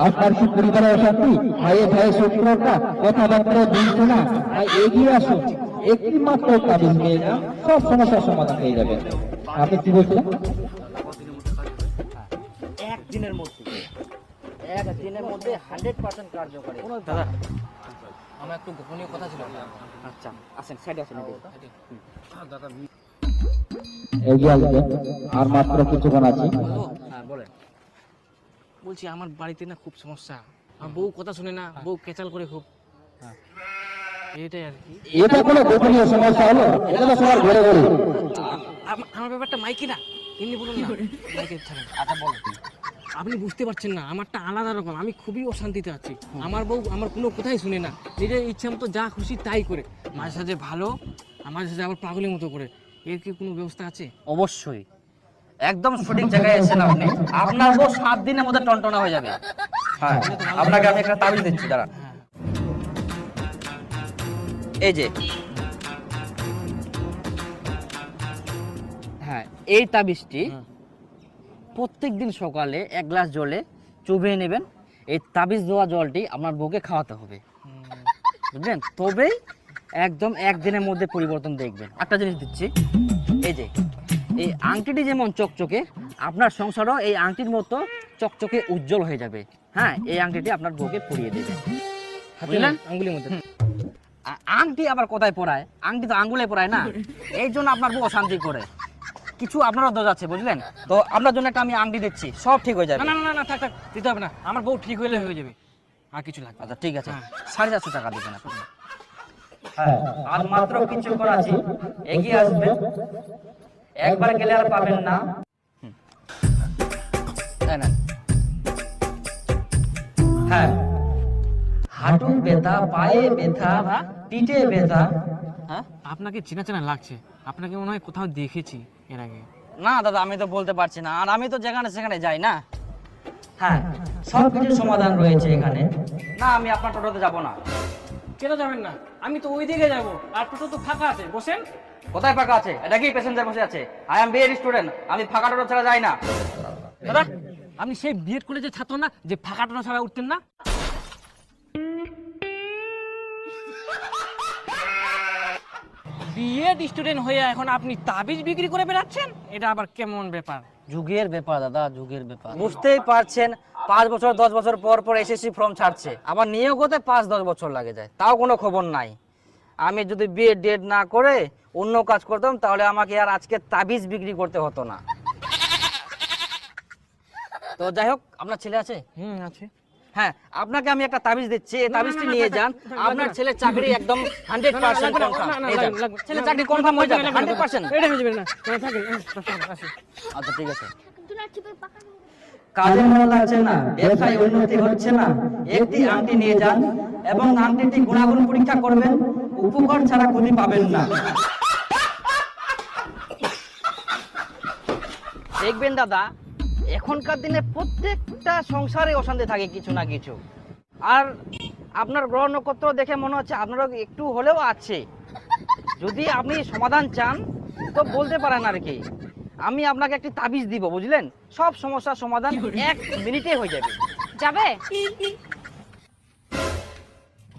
আপনার কি পরিবারের অশান্তি? ভাইয়ে ভাইয়ে শত্রুতা, কথাবার্তা দিচ্ছে না, ভাই এগিয়ে আসুন। একটি মাত্র তাবিজ নিয়ে যান, সব সমস্যার সমাধান হয়ে যাবে। আপনি কি বলছিলেন? একদিনের মধ্যে 100% কার্যকরী। দাদা আমার একটু গোপনীয় কথা ছিল। আচ্ছা আসেন, সাইডে আসেন। দাদা এগিয়ে আসবে, আর মাত্র কিছুক্ষণ আছে। হ্যাঁ বলেন। বলছি আমার বাড়িতে না খুব সমস্যা, আমার বউ কথা শুনে না, বউ কেচাল করে খুব। এটাই আর কি। এটা কোনো গোপনীয় সমস্যা হলো? এটা তো সবার ঘরে ঘরে। আমার ব্যাপারটা মাইকি না, এমনি বলুন না। মাইকে ছাড়েন। আচ্ছা বলেন। আপনি বুঝতে পারছেন না, আমারটা আলাদা রকম। আমি খুবই অশান্তিতে আছি। আমার বউ আমার কোনো কথাই শুনে না, নিজের ইচ্ছা মতো যা খুশি তাই করে। মাঝে সাথে ভালো, আমার সাথে আবার পাগলের মতো করে। এর কি কোনো ব্যবস্থা আছে? অবশ্যই, একদম সঠিক জায়গায় এসেছেন আপনি। আপনার বউ 7 দিনের মধ্যে টনটনা হয়ে যাবে। হ্যাঁ, আপনাকে আমি একটা তাবিজ দিচ্ছি, দাঁড়ান। এই যে, হ্যাঁ এই তাবিজটি প্রত্যেকদিন সকালে 1 গ্লাস জলে চুবিয়ে নেবেন। এই তাবিজ দেওয়া জলটি আপনার বউকে খাওয়াতে হবে, বুঝলেন? তবেই একদম 1 দিনের মধ্যে পরিবর্তন দেখবেন। একটা জিনিস দিচ্ছি, এই যে এই আংটিটি যেমন চকচকে, আপনার সংসারও এই আংটির মতো চকচকে উজ্জ্বল হয়ে যাবে। হ্যাঁ, এই আংটিটি আপনার বউকে পরিয়ে দেবেন, বুঝলেন? আঙ্গুলের মধ্যে। আংটি আবার কোথায় পরায়? আংটি তো আঙ্গুলে পরায় না, এই জন্য আপনার বউ অশান্তি করে। কিছু আপনারও দোষ আছে, বুঝলেন? তো আপনার জন্য একটা আমি আংটি দিচ্ছি, সব ঠিক হয়ে যাবে। না না না না, থাক থাক, দিতে হবে না। আমার বউ ঠিক হয়ে যাবে, আর কিছু লাগবে। আচ্ছা ঠিক আছে, হ্যাঁ। 450 টাকা দিবেন আপনি। হ্যাঁ, আর মাত্র কিছুক্ষণ আছে, এগিয়ে আসবেন। একবার গেলে আর পাবেন না। তাই না? হ্যাঁ, হাঁটু ব্যথা, পায়ে ব্যথা, পিঠে ব্যথা। হ্যাঁ, আপনাকে চেনা চেনা লাগছে, আপনাকে মনে হয় কোথাও দেখেছি এর আগে। না দাদা, আমি তো বলতে পারছি না, আর আমি তো যেখানে সেখানে যাই না। হ্যাঁ, সব কিছুর সমাধান রয়েছে এখানে। না, আমি আপনার টোটোতে যাব না। কেন যাবেন না? আমি তো ওই দিকে যাবো, আর টোটো তো ফাঁকা আছে, বসেন। কোথায় ফাঁকা আছে? এটা কি প্যাসেঞ্জার বসে আছে? আই এম বিএড স্টুডেন্ট, আমি ফাঁকা টোটো ছাড়া যাই না। দাদা আপনি সেই বিএড কলেজের ছাত্র না, যে ফাঁকা টোটো ছাড়া উঠতেন না? বিএড স্টুডেন্ট হয়ে এখন আপনি তাবিজ বিক্রি করে বেড়াচ্ছেন? এটা আবার কেমন ব্যাপার? যুগের ব্যাপার দাদা, যুগের ব্যাপার। বুঝতেই পারছেন, 5 বছর 10 বছর পর পর এসএসসি ফর্ম ছাড়ছে, আবার নিয়োগ হতে 5-10 বছর লাগে যায়, তাও কোনো খবর নাই। আমি যদি বিএড ডেট না করে অন্য কাজ করতাম, তাহলে আমাকে আর আজকে তাবিজ বিক্রি করতে হতো না। তো যাই হোক, আপনার ছেলে আছে? আছে। হ্যাঁ, আপনাকে আমি একটা তাবিজ দিচ্ছি, এই তাবিজটি নিয়ে যান। আপনার ছেলের চাকরি একদম 100% কনফার্ম। ছেলে চাকরি কনফার্ম হয়ে যাবে 100%। এটা হয়ে যাবে না, থাকেন। আচ্ছা ঠিক আছে। কাজে মন লাগছে না, ব্যবসায় উন্নতি হচ্ছে না, একটি আংটি নিয়ে যান এবং আংটিটি গুণাগুণ পরীক্ষা করবেন, উপকার ছাড়া ক্ষতি পাবেন না। দেখবেন দাদা, এখনকার দিনে প্রত্যেকটা সংসারে অশান্তি থাকে কিছু না কিছু। আর আপনার গ্রহ নক্ষত্র দেখে মনে হচ্ছে আপনারও একটু হলেও আছে। যদি আপনি সমাধান চান তো বলতে পারেন আর কি। আমি আপনাকে একটি তাবিজ দিব, বুঝলেন? সব সমস্যার সমাধান 1 মিনিটে হয়ে যাবে। যাবে?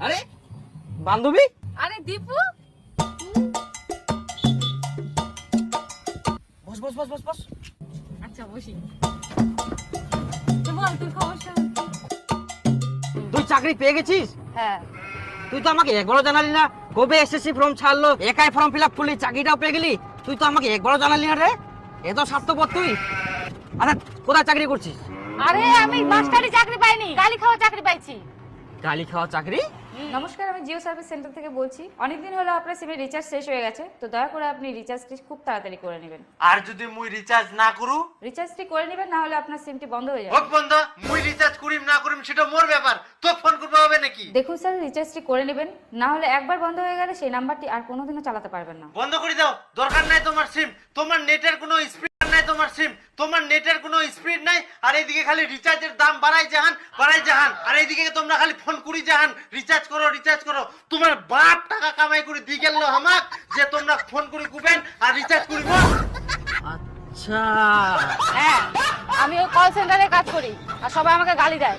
আরে বান্ধবী, আরে দীপু, বস বস বস বস বস। আচ্ছা বসি। তো বল, তোর সমস্যা কি? তুই চাকরি পেয়ে গেছিস? হ্যাঁ। তুই তো আমাকে একবারও জানালি না। কবে এসএসসি ফর্ম ছাড়লো, একাই ফর্ম ফিল আপ করলি, চাকরিটাও পেয়ে গেলি। তুই তো আমাকে একবারও জানালি না রে। এত স্বার্থপর তুই। আচ্ছা, কোথায় চাকরি করছিস? আরে আমি মাস্টারি চাকরি পাইনি, গালি খাওয়া চাকরি পাইছি। গালি খাওয়া চাকরি? নমস্কার, আমি জিও সার্ভিস সেন্টার থেকে বলছি। অনেকদিন হলো আপনার সিমে রিচার্জ শেষ হয়ে গেছে, তো দয়া করে আপনি রিচার্জটি খুব তাড়াতাড়ি করে নেবেন। আর যদি মুই রিচার্জ না করু? রিচার্জটি করে নেবেন, না হলে আপনার সিমটি বন্ধ হয়ে যাবে। হোক বন্ধ, মুই রিচার্জ করিম না করিম সেটা মোর ব্যাপার, তো ফোন করতে হবে নাকি? দেখুন স্যার, রিচার্জটি করে নেবেন, না হলে একবার বন্ধ হয়ে গেলে সেই নাম্বারটি আর কোনোদিনও চালাতে পারবেন না। বন্ধ করে দাও, দরকার নাই তোমার সিম। তোমার নেটের কোনো স্পিড নাই, তোমার সিম, তোমার নেটের কোনো স্পিড নাই। আর এইদিকে খালি রিচার্জের দাম বাড়াই জাহান, আর এইদিকে তোমরা খালি ফোন করি জাহান, রিচার্জ করো রিচার্জ করো। তোমার বাপ টাকা কামাই করে দি গেল আমাক যে তোমরা ফোন করে কুবেন আর রিচার্জ করিব। আচ্ছা, হ্যাঁ, আমি ওই কল সেন্টারে কাজ করি আর সবাই আমাকে গালি দেয়।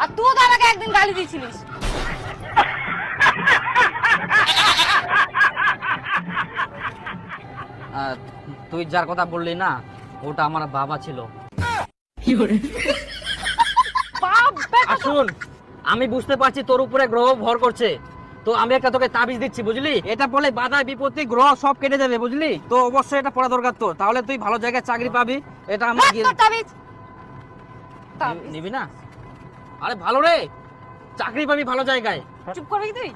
আর তুই তো আমাকে একদিন গালি দিয়েছিলিস। তুই যার কথা বললি না, ওটা আমার বাবা ছিল। আসুন, আমি বুঝতে পারছি তোর উপরে গ্রহ ভর করছে, তো আমি একটা তোকে তাবিজ দিচ্ছি, বুঝলি? এটা বলে বাধা বিপত্তি গ্রহ সব কেটে যাবে, বুঝলি? তো অবশ্যই এটা পড়া দরকার তোর, তাহলে তুই ভালো জায়গায় চাকরি পাবি। এটা আমার তাবিজ নিবি না? আরে ভালো রে, চাকরি পাবি ভালো জায়গায়। চুপ করবি তুই?